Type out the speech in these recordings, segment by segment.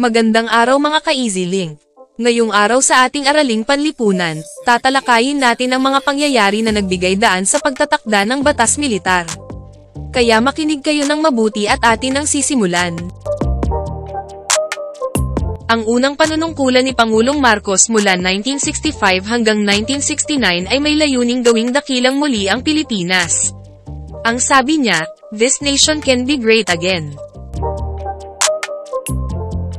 Magandang araw mga ka-Easy Link. Ngayong araw sa ating araling panlipunan, tatalakayin natin ang mga pangyayari na nagbigay daan sa pagtatakda ng batas militar. Kaya makinig kayo ng mabuti at atin ang sisimulan. Ang unang panunungkulan ni Pangulong Marcos mula 1965 hanggang 1969 ay may layuning gawing dakilang muli ang Pilipinas. Ang sabi niya, "This nation can be great again."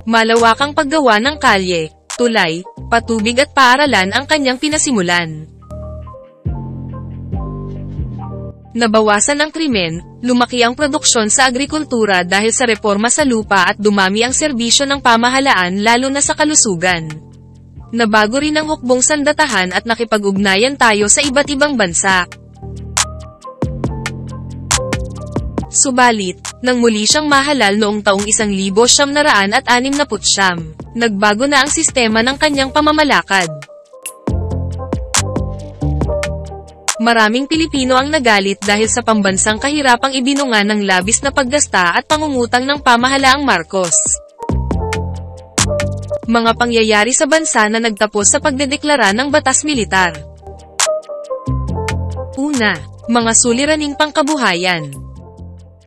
Malawakang paggawa ng kalye, tulay, patubig at paaralan ang kanyang pinasimulan. Nabawasan ang krimen, lumaki ang produksyon sa agrikultura dahil sa reforma sa lupa at dumami ang serbisyo ng pamahalaan lalo na sa kalusugan. Nabago rin ang hukbong sandatahan at nakipag-ugnayan tayo sa iba't ibang bansa. Subalit, nang muli siyang mahalal noong taong 1969, nagbago na ang sistema ng kanyang pamamalakad. Maraming Pilipino ang nagalit dahil sa pambansang kahirapang ibinunga ng labis na paggasta at pangungutang ng pamahalaang Marcos. Mga pangyayari sa bansa na nagtapos sa pagdedeklara ng batas militar. Una, mga suliraning pangkabuhayan.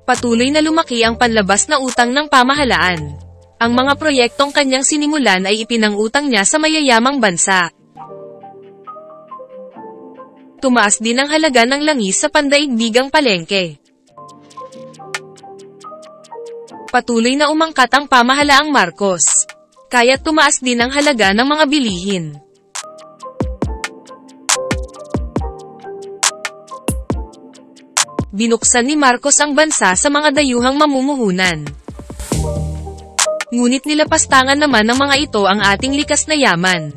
Patuloy na lumaki ang panlabas na utang ng pamahalaan. Ang mga proyektong kanyang sinimulan ay ipinangutang niya sa mayayamang bansa. Tumaas din ang halaga ng langis sa pandaigdigang palengke. Patuloy na umangkat ang pamahalaang Marcos. Kaya't tumaas din ang halaga ng mga bilihin. Binuksan ni Marcos ang bansa sa mga dayuhang mamumuhunan. Ngunit nilapastangan naman ng mga ito ang ating likas na yaman.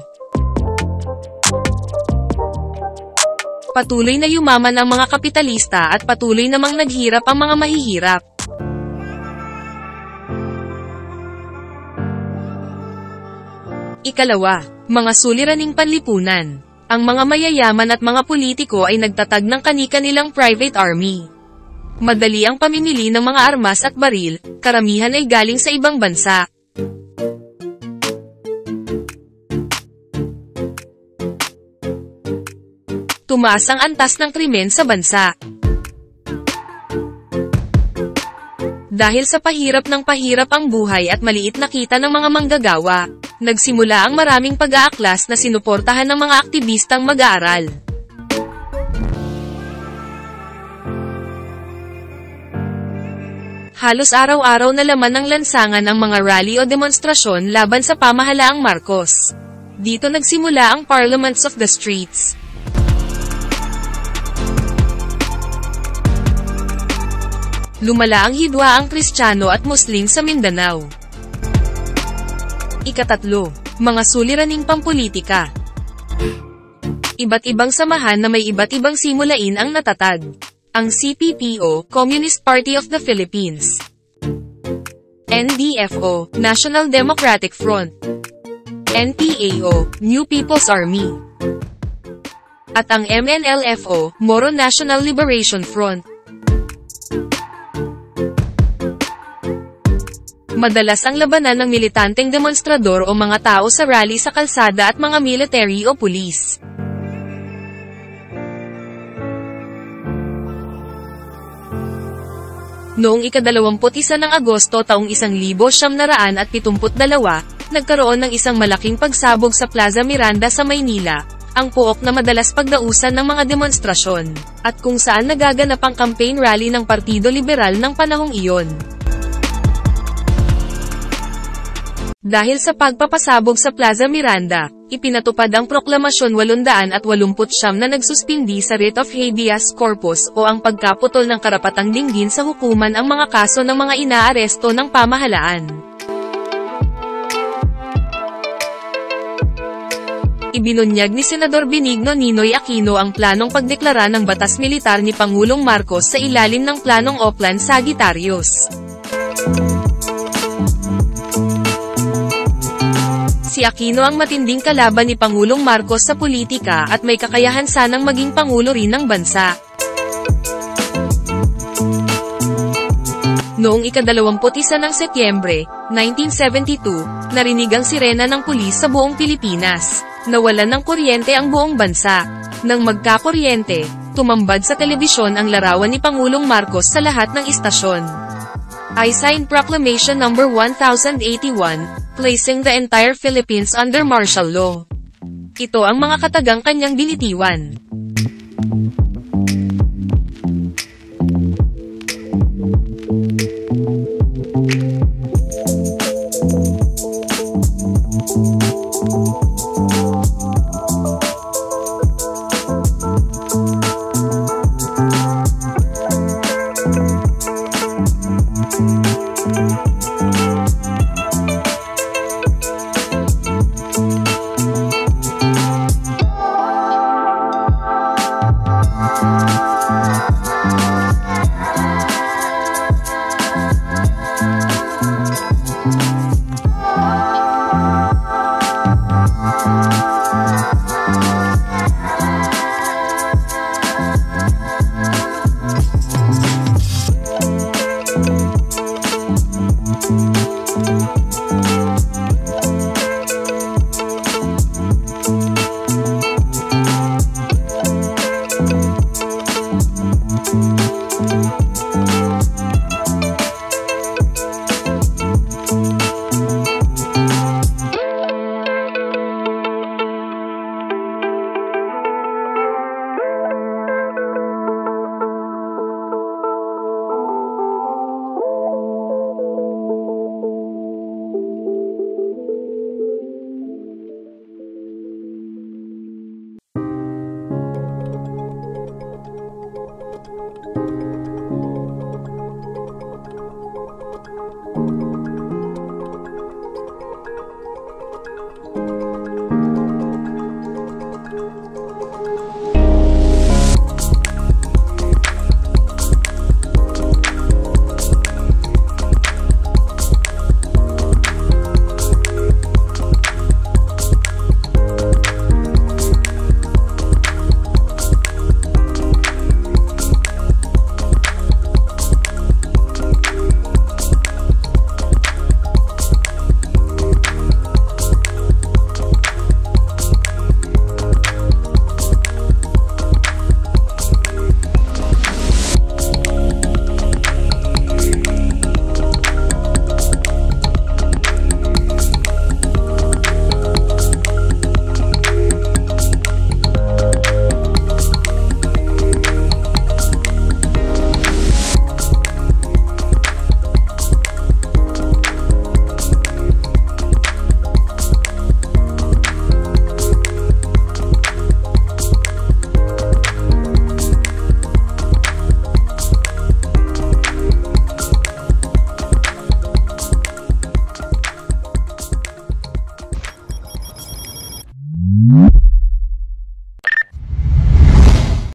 Patuloy na yumaman ang mga kapitalista at patuloy namang naghirap ang mga mahihirap. Ikalawa, mga suliraning panlipunan. Ang mga mayayaman at mga politiko ay nagtatag ng kani-kanilang private army. Madali ang pamimili ng mga armas at baril, karamihan ay galing sa ibang bansa. Tumaas ang antas ng krimen sa bansa. Dahil sa pahirap ang buhay at maliit na kita ng mga manggagawa, nagsimula ang maraming pag-aaklas na sinuportahan ng mga aktivistang mag-aaral. Halos araw-araw na laman ng lansangan ang mga rally o demonstrasyon laban sa pamahalaang Marcos. Dito nagsimula ang Parliaments of the Streets. Lumala ang hidwaang Kristiyano at Muslim sa Mindanao. Ikatatlo, mga suliraning pampolitika. Iba't ibang samahan na may iba't ibang simulain ang natatag. Ang CPP o Communist Party of the Philippines, NDF-o National Democratic Front, NPA-o New People's Army, at ang MNLF-o Moro National Liberation Front. Madalas ang labanan ng militanteng demonstrador o mga tao sa rally sa kalsada at mga military o pulis. Noong ika-21 ng Agosto taong 1972, nagkaroon ng isang malaking pagsabog sa Plaza Miranda sa Maynila, ang pook na madalas pagdausan ng mga demonstrasyon, at kung saan nagaganap ang campaign rally ng Partido Liberal ng panahong iyon. Dahil sa pagpapasabog sa Plaza Miranda, ipinatupad ang Proklamasyon 889 na nagsuspindi sa writ of habeas corpus o ang pagkaputol ng karapatang dinggin sa hukuman ang mga kaso ng mga inaaresto ng pamahalaan. Ibinunyag ni Senador Benigno Ninoy Aquino ang planong pagdeklara ng batas militar ni Pangulong Marcos sa ilalim ng Planong Oplan Sagittarius. Si Aquino ang matinding kalaban ni Pangulong Marcos sa politika at may kakayahan sanang maging pangulo rin ng bansa. Noong ika-21 ng Setyembre, 1972, narinig ang sirena ng pulis sa buong Pilipinas. Nawalan ng kuryente ang buong bansa. Nang magkakuryente, tumambad sa telebisyon ang larawan ni Pangulong Marcos sa lahat ng istasyon. I signed Proclamation No. 1081, placing the entire Philippines under martial law. Ito ang mga katagang kanyang binitiwan.